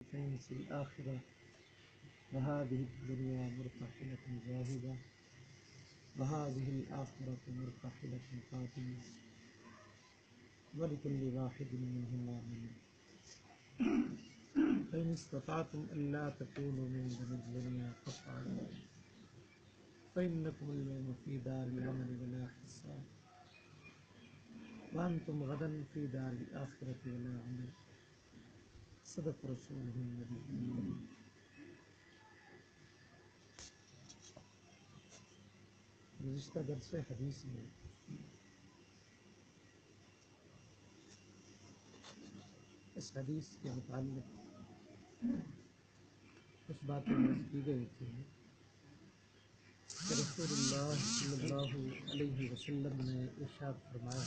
الطرفين في الآخرة وهذه الدنيا مرتحلة زاهدة وهذه الآخرة مرتحلة قادمة ولكل واحد منهما منه فإن استطعتم ألا تكونوا من بني الدنيا فافعلوا فإنكم اليوم في دار العمل ولا حساب وأنتم غدا في دار الآخرة ولا عمل صدق رسوله النبي الكريم. گزشتہ درس حدیث میں اس حدیث کے متعلق کچھ باتیں کی گئی تھی کہ رسول اللہ صلی اللہ علیہ وسلم نے ارشاد فرمایا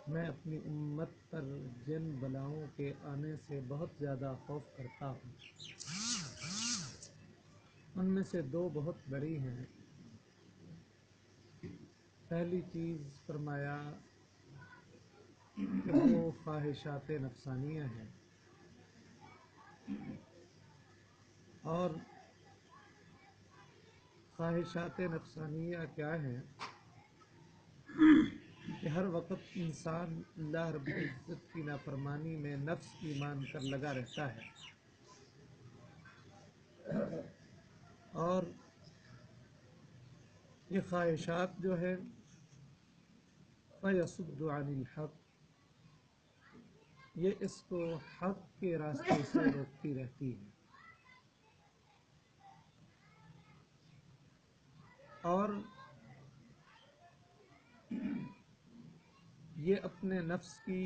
میں اپنی امت پر جن بلاؤں کے آنے سے بہت زیادہ خوف کرتا ہوں ان میں سے دو بہت بڑی ہیں. پہلی چیز فرمایا کہ وہ خواہشات نفسانیہ ہیں اور خواہشات نفسانیہ کیا ہیں کہ ہر وقت انسان اللہ رب العزت کی نافرمانی میں نفس کی مان کر لگا رہتا ہے اور یہ خواہشات جو ہے فَيَصُدُّ عَنِ الْحَقِّ یہ اس کو حق کے راستے سے روکتی رہتی ہے اور یہ اپنے نفس کی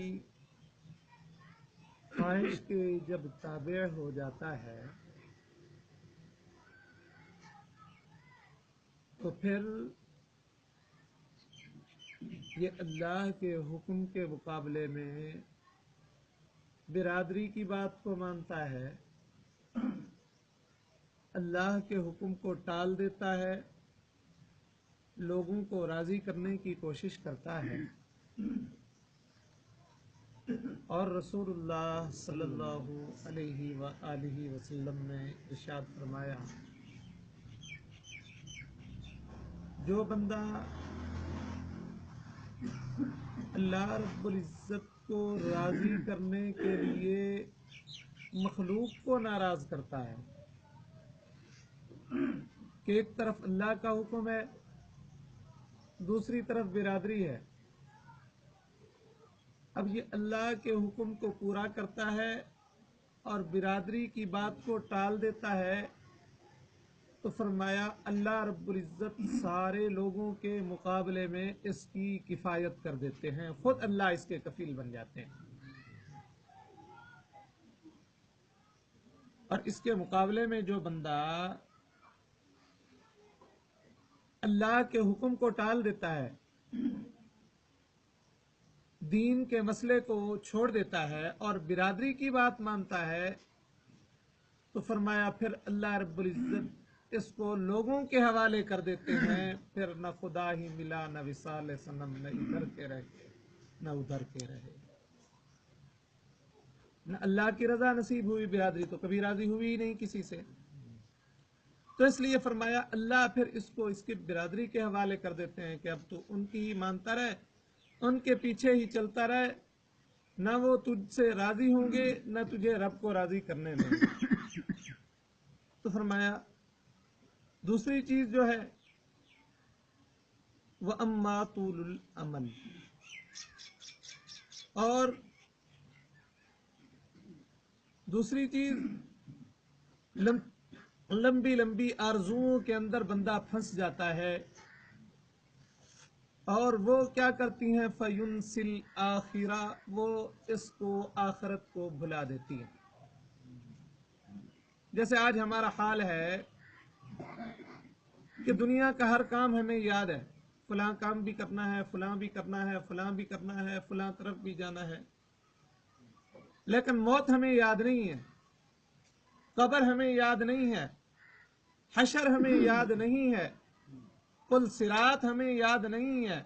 خواہش کے جب تابع ہو جاتا ہے تو پھر یہ اللہ کے حکم کے مقابلے میں برادری کی بات کو مانتا ہے, اللہ کے حکم کو ٹال دیتا ہے, لوگوں کو راضی کرنے کی کوشش کرتا ہے اور رسول اللہ صلی اللہ علیہ وآلہ وسلم نے ارشاد فرمایا جو بندہ اللہ رب العزت کو راضی کرنے کے لیے مخلوق کو ناراض کرتا ہے کہ ایک طرف اللہ کا حکم ہے دوسری طرف برادری ہے, اب یہ اللہ کے حکم کو پورا کرتا ہے اور برادری کی بات کو ٹال دیتا ہے تو فرمایا اللہ رب العزت سارے لوگوں کے مقابلے میں اس کی کفایت کر دیتے ہیں, خود اللہ اس کے کفیل بن جاتے ہیں. اور اس کے مقابلے میں جو بندہ اللہ کے حکم کو ٹال دیتا ہے, دین کے مسئلے کو چھوڑ دیتا ہے اور برادری کی بات مانتا ہے تو فرمایا پھر اللہ رب العزت اس کو لوگوں کے حوالے کر دیتے ہیں, پھر نہ خدا ہی ملا نہ وصال صنم, نہ ادھر کے رہے نہ ادھر کے رہے, نہ اللہ کی رضا نصیب ہوئی, برادری تو کبھی راضی ہوئی ہی نہیں کسی سے. تو اس لیے فرمایا اللہ پھر اس کو اس کی برادری کے حوالے کر دیتے ہیں کہ اب تو ان کی ہی مانتا رہے, ان کے پیچھے ہی چلتا رہے, نہ وہ تجھ سے راضی ہوں گے نہ تجھے رب کو راضی کرنے دیں گے. تو فرمایا دوسری چیز جو ہے وَأَمَّا طُولُ الْأَمَلِ, اور دوسری چیز لمبی لمبی آرزوؤں کے اندر بندہ پھنس جاتا ہے اور وہ کیا کرتی ہیں فَيُنْسِ الْآخِرَةَ, وہ اس کو آخرت کو بھلا دیتی ہیں. جیسے آج ہمارا حال ہے کہ دنیا کا ہر کام ہمیں یاد ہے, فلاں کام بھی کرنا ہے, فلاں بھی کرنا ہے, فلاں بھی کرنا ہے, فلاں طرف بھی جانا ہے, لیکن موت ہمیں یاد نہیں ہے, قبر ہمیں یاد نہیں ہے, حشر ہمیں یاد نہیں ہے, پل صراط ہمیں یاد نہیں ہے.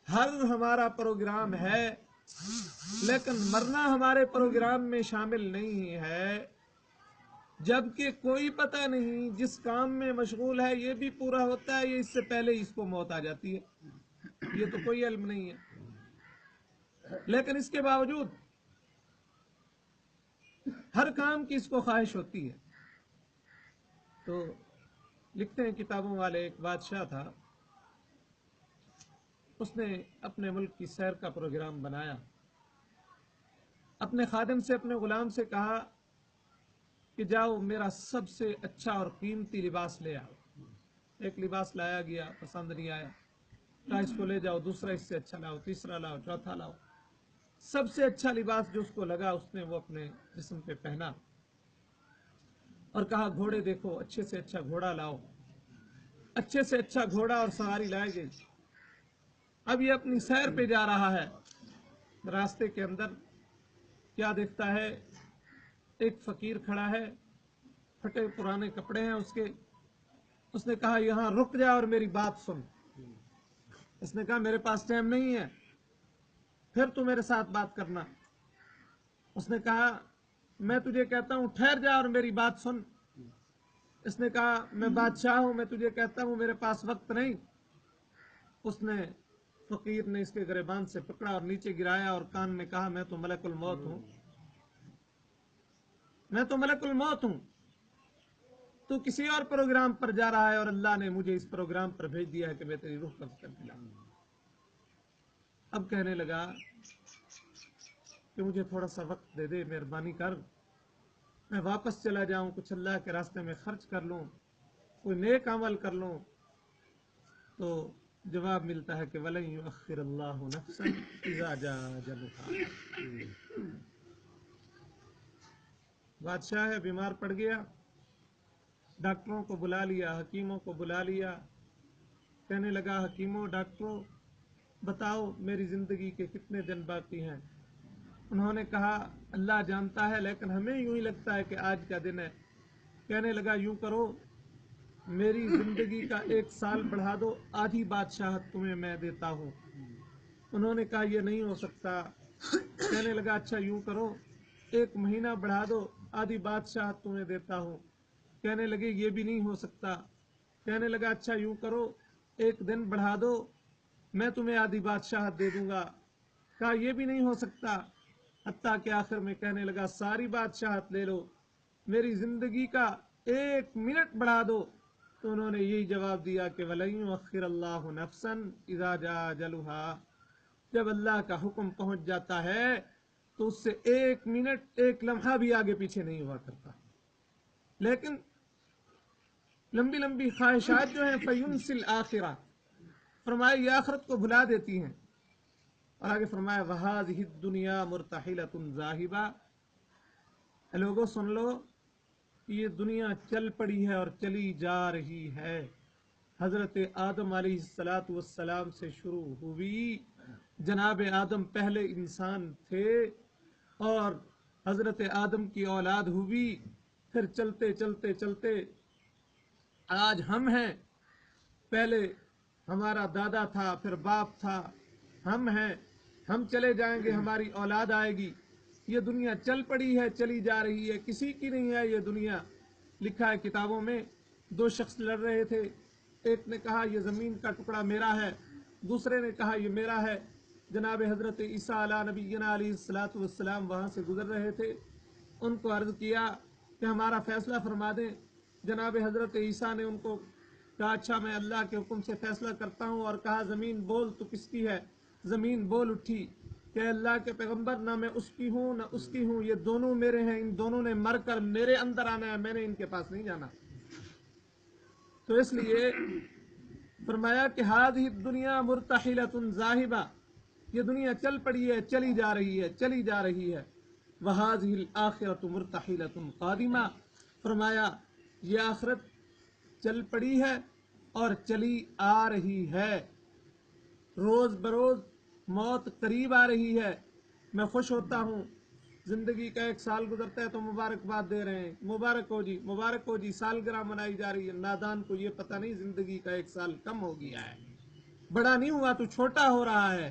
ہر ہمارا پروگرام ہے لیکن مرنا ہمارے پروگرام میں شامل نہیں ہے، جبکہ کوئی پتہ نہیں جس کام میں مشغول ہے یہ بھی پورا ہوتا ہے یا اس سے پہلے اس کو موت آ جاتی ہے، یہ تو کوئی علم نہیں ہے۔ لیکن اس کے باوجود ہر کام کی اس کو خواہش ہوتی ہے۔ تو لکھتے ہیں کتابوں والے، ایک بادشاہ تھا، اس نے اپنے ملک کی سیر کا پروگرام بنایا، اپنے خادم سے، اپنے غلام سے کہا کہ جاؤ میرا سب سے اچھا اور قیمتی لباس لے آؤ۔ ایک لباس لایا گیا، پسند نہیں آیا، کہا اس کو لے جاؤ، دوسرا اس سے اچھا لاؤ، تیسرا لاؤ، چوتھا لاؤ۔ سب سے اچھا لباس جو اس کو لگا اس نے وہ اپنے جسم پہ پہنا اور کہا گھوڑے دیکھو، اچھے سے اچھا گھوڑا لاؤ۔ اچھے سے اچھا گھوڑا اور سواری لائی گئی۔ اب یہ اپنی سیر پہ جا رہا ہے، راستے کے اندر کیا دیکھتا ہے؟ ایک فقیر کھڑا ہے، پھٹے پرانے کپڑے ہیں اس کے۔ اس نے کہا یہاں رک جا اور میری بات سن۔ اس نے کہا میرے پاس ٹائم نہیں ہے، پھر تو میرے ساتھ بات کرنا۔ اس نے کہا میں تجھے کہتا ہوں ٹھہر جا اور میری بات سن۔ اس نے کہا میں بادشاہ ہوں، میں تجھے کہتا ہوں میرے پاس وقت نہیں۔ اس نے، فقیر نے اس کے گریبان سے پکڑا اور نیچے گرایا اور کان میں کہا میں تو ملک الموت ہوں، میں تو ملک الموت ہوں، تو کسی اور پروگرام پر جا رہا ہے اور اللہ نے مجھے اس پروگرام پر بھیج دیا ہے کہ میں تیری روح قبض کر کے لاؤں۔ اب کہنے لگا کہ مجھے تھوڑا سا وقت دے دے، مہربانی کر، میں واپس چلا جاؤں، کچھ اللہ کے راستے میں خرچ کر لوں، کوئی نیک عمل کر لوں۔ تو جواب ملتا ہے کہ وَلَن يُؤَخِّرَ اللَّهُ نَفْسًا إِذَا جَاءَ أَجَلُهَا۔ بادشاہ ہے، بیمار پڑ گیا، ڈاکٹروں کو بلا لیا، حکیموں کو بلا لیا، کہنے لگا حکیموں، ڈاکٹروں، بتاؤ میری زندگی کے کتنے دن باقی ہیں؟ انہوں نے کہا اللہ جانتا ہے، لیکن ہمیں یوں ہی لگتا ہے کہ آج کا دن ہے۔ کہنے لگا یوں کرو، میری زندگی کا 1 سال بڑھا دو، آدھی بادشاہت تمہیں میں دیتا ہوں۔ انہوں نے کہا یہ نہیں ہو سکتا۔ کہنے لگا اچھا یوں کرو، 1 مہینہ بڑھا دو، آدھی بادشاہت تمہیں دیتا ہوں۔ کہنے لگے یہ بھی نہیں ہو سکتا۔ کہنے لگا اچھا یوں کرو، 1 دن بڑھا دو، میں تمہیں آدھی بادشاہت دے دوں گا۔ کہا یہ بھی نہیں ہو سکتا، حتیٰ کہ آخر میں کہنے لگا ساری بادشاہت لے لو، میری زندگی کا 1 منٹ بڑھا دو۔ تو انہوں نے یہی جواب دیا کہ وَلَن يُؤَخِّرَ اللَّهُ نَفْسًا إِذَا جَاءَ أَجَلُهَا۔ جب اللہ کا حکم پہنچ جاتا ہے تو اس سے 1 منٹ، 1 لمحہ بھی آگے پیچھے نہیں ہوا کرتا۔ لیکن لمبی لمبی خواہشات جو ہیں فَيُنْسِ الْآخِرَةَ، فرمایا یہ آخرت کو بھلا دیتی ہیں۔ اور آگے فرمایا وَهَذِهِ الدُّنْيَا مُرْتَحِلَةٌ ذَاهِبَةٌ، اے لوگوں سن لو، یہ دنیا چل پڑی ہے اور چلی جا رہی ہے۔ حضرت آدم علیہ السلام سے شروع ہوئی، جناب آدم پہلے انسان تھے اور حضرت آدم کی اولاد ہوئی، پھر چلتے چلتے چلتے آج ہم ہیں، پہلے ہمارا دادا تھا، پھر باپ تھا، ہم ہیں، ہم چلے جائیں گے، ہماری اولاد آئے گی۔ یہ دنیا چل پڑی ہے، چلی جا رہی ہے، کسی کی نہیں ہے یہ دنیا۔ لکھا ہے کتابوں میں، 2 شخص لڑ رہے تھے، ایک نے کہا یہ زمین کا ٹکڑا میرا ہے، دوسرے نے کہا یہ میرا ہے۔ جناب حضرت عیسیٰ علیہ نبینا علیہ السلام وہاں سے گزر رہے تھے، ان کو عرض کیا کہ ہمارا فیصلہ فرما دیں۔ جناب حضرت عیسیٰ نے ان کو کہا اچھا میں اللہ کے حکم سے فیصلہ کرتا ہوں، اور کہا زمین بول تو کس کی ہے؟ زمین بول اٹھی کہ اللہ کے پیغمبر، نہ میں اس کی ہوں نہ اس کی ہوں، یہ دونوں میرے ہیں، ان دونوں نے مر کر میرے اندر آنا ہے، میں نے ان کے پاس نہیں جانا۔ تو اس لیے فرمایا کہ هذه الدنيا مرتحلة ذاهبة، یہ دنیا چل پڑی ہے، چلی جا رہی ہے، چلی جا رہی ہے۔ وهذه الآخرة مرتحلة قادمة، فرمایا یہ آخرت چل پڑی ہے اور چلی آ رہی ہے، روز بروز موت قریب آ رہی ہے۔ میں خوش ہوتا ہوں، زندگی کا 1 سال گزرتا ہے تو مبارکباد دے رہے ہیں، مبارک ہو جی، مبارک ہو جی، سالگرہ منائی جا رہی ہے۔ نادان کو یہ پتہ نہیں زندگی کا 1 سال کم ہو گیا ہے، بڑا نہیں ہوا تو چھوٹا ہو رہا ہے۔